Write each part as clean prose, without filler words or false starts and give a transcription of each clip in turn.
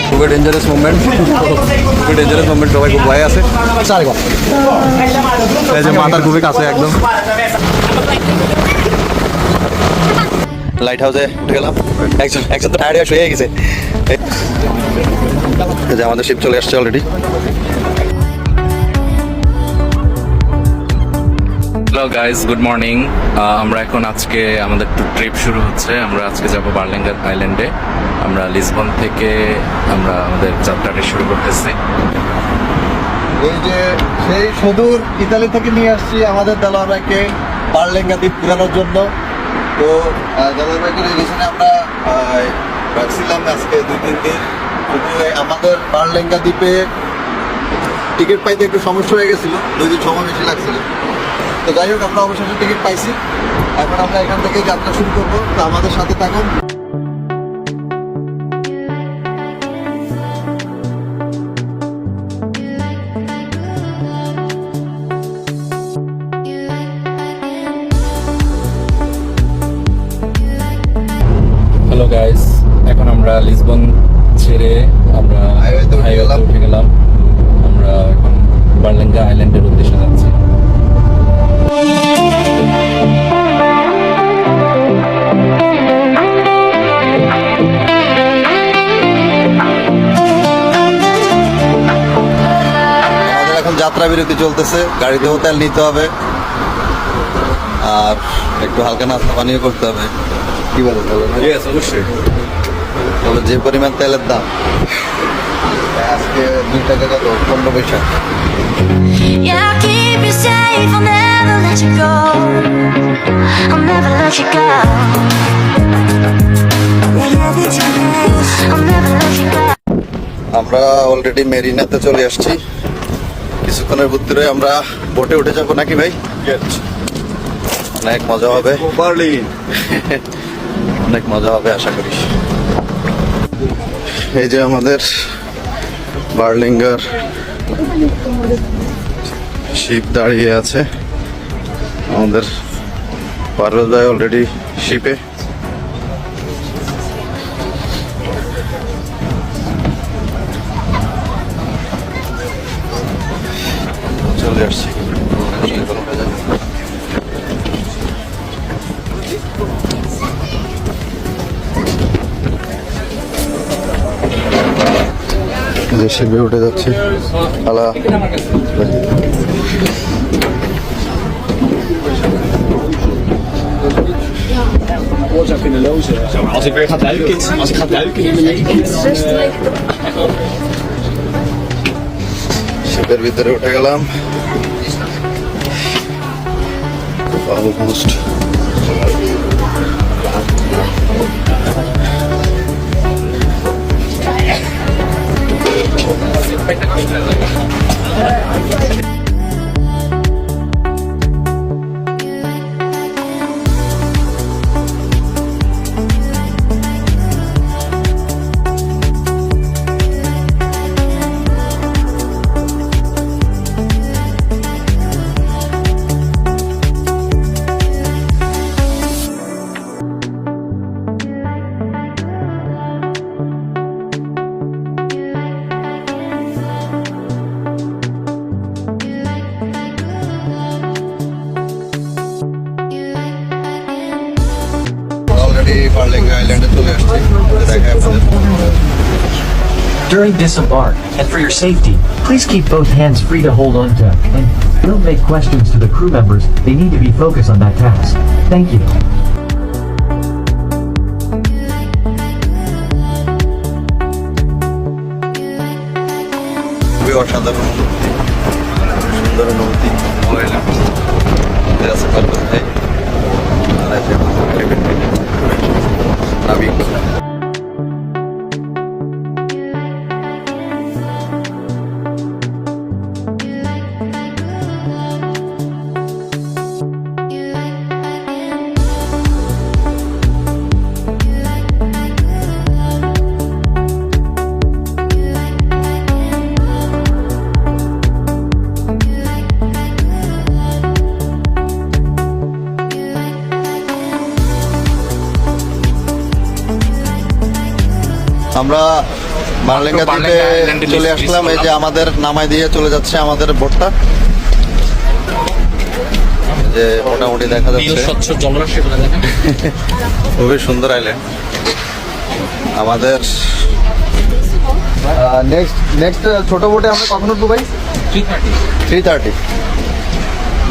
খুবই dangerous movement, খুবই dangerous movement, সবাই খুব ভয় আছে। এই যে মাথার খুবই কাছে একদম। লাইট হাউসে উঠে গেলাম, একজন তো টায়ার্ড হয়ে শুয়ে গেছে। এই যে আমাদের শিপ চলে আসছে already. Hello guys, good morning. আমরা এখন আজকে আমাদের ট্রিপ শুরু হচ্ছে। আমরা আজকে যাব বার্লিঙ্গার আইল্যান্ডে। আমরা লিসবন থেকে আমরা আমাদের যাত্রাটা শুরু করতেছি। এই যে সেই সুদূর ইতালি থেকে নিয়ে আসছি আমাদের দালাভাইকে বার্লিঙ্গা দ্বীপ ঘোরানোর জন্য। তো দালাভাইকে রিলেশনে আমরা রাখছিলাম আজকে 2-3 দিন। শুধু আমাদের বার্লিঙ্গা দ্বীপে টিকিট পাইতে একটু সমস্যা হয়ে গেছিলো, 2 দিন সময় বেশি লাগছিল। তো যাই হোক, আমরা অবশেষে টিকিট পাইছি। এখন আমরা এখান থেকে যাত্রা শুরু করবো, তো আমাদের সাথে থাকুন। হ্যালো গাইজ, এখন আমরা লিসবন ছেড়ে আমরা হাইওয়েতে উঠে গেলাম। আমরা এখন বার্লিঙ্গা আইল্যান্ডের উদ্দেশ্যে যাচ্ছি। আমাদের এখন যাত্রা বিরতি চলতেছে, গাড়িতেও তেল নিতে হবে আর একটু হালকা নাস্তা পানিও করতে হবে। কি বলে অবশ্যই। তবে যে পরিমাণ তেলের দাম আজকে 2 টাকা কত 15 পয়সা। Yeah, I'll keep you safe, I'll never let you go. I'll never let you go. I'll never let you go. আমরা অলরেডি মেরিনাতে চলে আসছি। কিছুক্ষণের ভিতরে আমরা বোটে উঠে যাবো নাকি ভাই? অনেক মজা হবে, অনেক মজা হবে আশা করি। এই যে আমাদের বার্লিঙ্গার শিপ দাঁড়িয়ে আছে। আমাদের পারভেজ ভাই অলরেডি শিপে। চলে আসছি। শিপে উঠে যাচ্ছি। আলা Als ik weer ga duiken, als ik ga duiken in beneden. শিপের ভিতরে উঠে গেলাম। অলমোস্ট বার্লিঙ্গা আইল্যান্ডে চলে আসছি। দেখা আপনাদের। During disembark, and for your safety, please keep both hands free to hold on to, and don't make questions to the crew members. They need to be focused on that task. Thank you. খুবই অসাধারণ অনুভূতি, সুন্দর অনুভূতি। আছে পারভেজ ভাই আর আছে নাবিক। আমরা বার্লেঙ্গা দ্বীপে বার্লেঙ্গা আইল্যান্ডে চলে লিস্ট আসলাম। এই যে করলাম। আমাদের নামায় দিয়ে চলে যাচ্ছে আমাদের বোটটা, যে মোটামুটি দেখা নীল যাচ্ছে স্বচ্ছ জলরাশি বলে দেখেন। খুবই সুন্দর আইল্যান্ড আমাদের। নেক্সট ছোট বোটে আমরা কখন উঠবো ভাই? 3:30।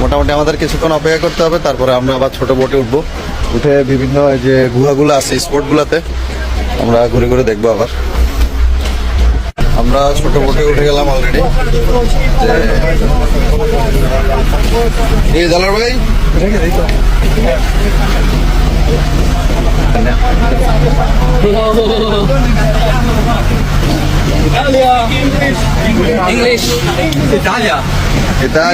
মোটামুটি আমাদের কিছুক্ষণ অপেক্ষা করতে হবে, তারপরে আমরা আবার ছোট বোটে উঠবো। উঠে বিভিন্ন এই যে গুহাগুলো আছে স্পটগুলোতে আমরা ঘুরে ঘুরে দেখবো আবার। আমরা ছোট বোটে উঠে গেলাম অলরেডি। এই দালার ভাই ইংলিশ এটা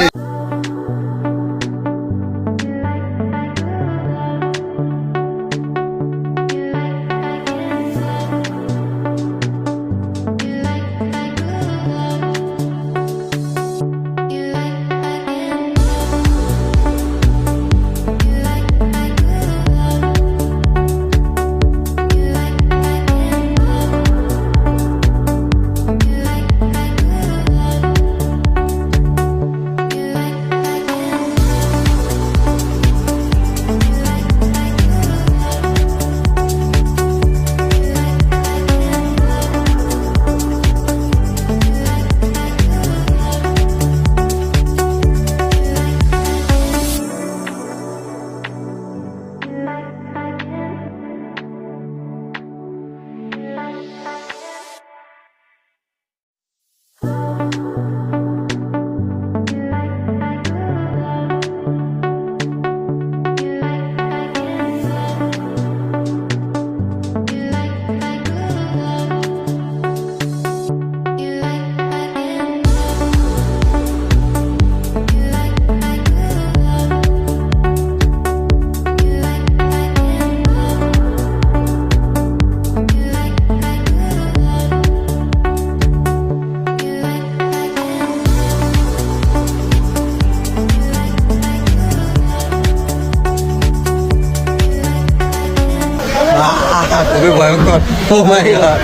খুবই ভয়ঙ্কর। ও মাই গড,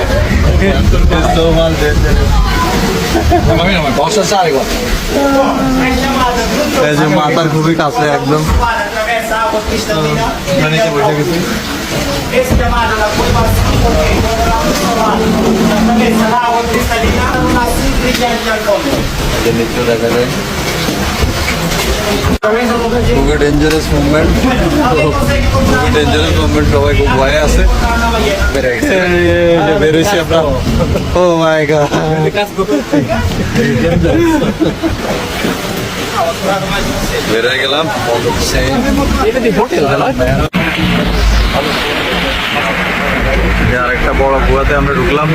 এই যে মাথার খুবই কাছে একদম। নিচে বসে গেছি। নিচে দেখা যায় খুবই ডেঞ্জারাস মুভমেন্ট, খুবই ডেঞ্জারাস মুভমেন্ট। সবাই খুব ভয়ে আছে। বেরোইছি আমরা। ও মাই গড, বেরোয় গেলাম। আরেকটা বড় গুহাতে আমরা ঢুকলাম।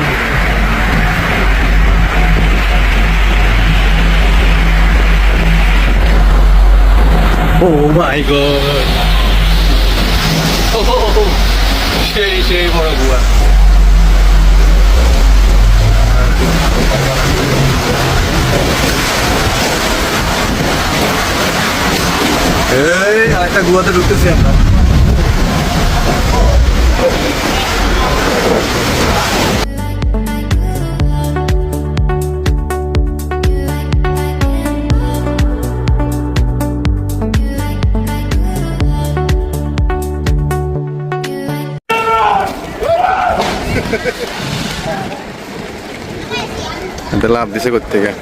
ও মাই গড, সেই বড় গুহা। এই আরেকটা গুহাতে ঢুকতেছি আমরা। লাভ দিছে করতে গিয়ে।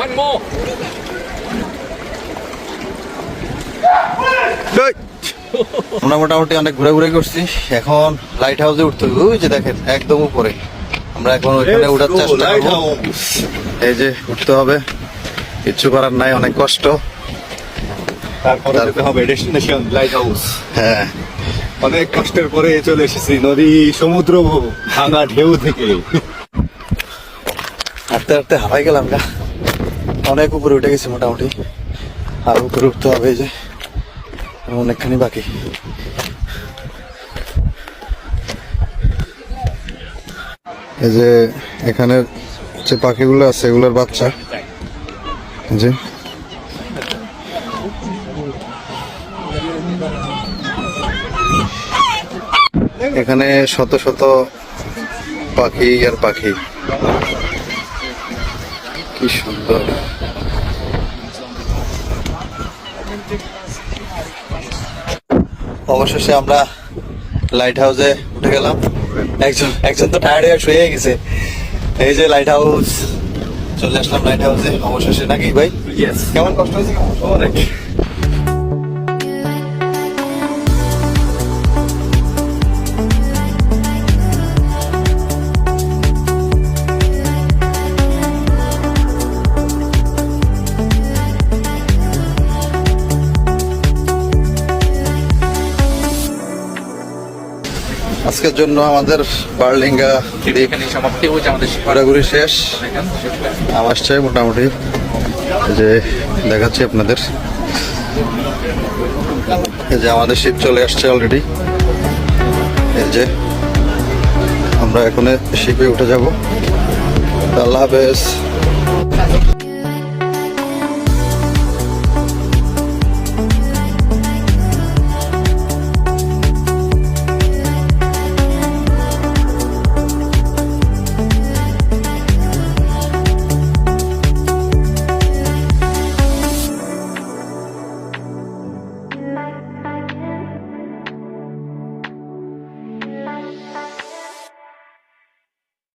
One more. আমরা মোটামুটি অনেক ঘোরাঘুরি করছি। এখন লাইট হাউসে উঠতে হবে। ওই যে দেখেন একদম উপরে। আমরা এখন ওইখানে উঠার চেষ্টা করবো। এই যে উঠতে হবে, কিচ্ছু করার নাই, অনেক কষ্ট। তারপরে যেতে হবে ডেস্টিনেশন লাইট হাউস। হ্যাঁ, অনেক কষ্টের পরে চলে এসেছি নদী সমুদ্র ভাঙা ঢেউ থেকে। হাঁটতে হাঁটতে হারাই গেলাম গা। অনেক উপরে উঠে গেছি মোটামুটি, আর উপরে উঠতে হবে। এই যে অনেকখানি বাকি। এই যে এখানে যে পাখিগুলো আছে এগুলোর বাচ্চা, এই যে এখানে শত শত পাখি আর পাখি, কি সুন্দর। অবশেষে আমরা লাইট হাউসে উঠে গেলাম। একজন তো টায়ার্ড হয়ে শুয়ে গেছে। এই যে লাইট হাউস, চলে আসলাম লাইট হাউসে অবশেষে, নাকি ভাই? কেমন কষ্ট হয়েছে? অনেক। আজকের জন্য আমাদের বার্লিঙ্গা এখানে সমাপ্তি হয়েছে আমাদের ঘোরাঘুরি শেষ। আসছে মোটামুটি, এই যে দেখাচ্ছি আপনাদের, এই যে আমাদের শিপ চলে আসছে অলরেডি। এই যে আমরা এখন শিপে উঠে যাব। আল্লাহ হাফেজ।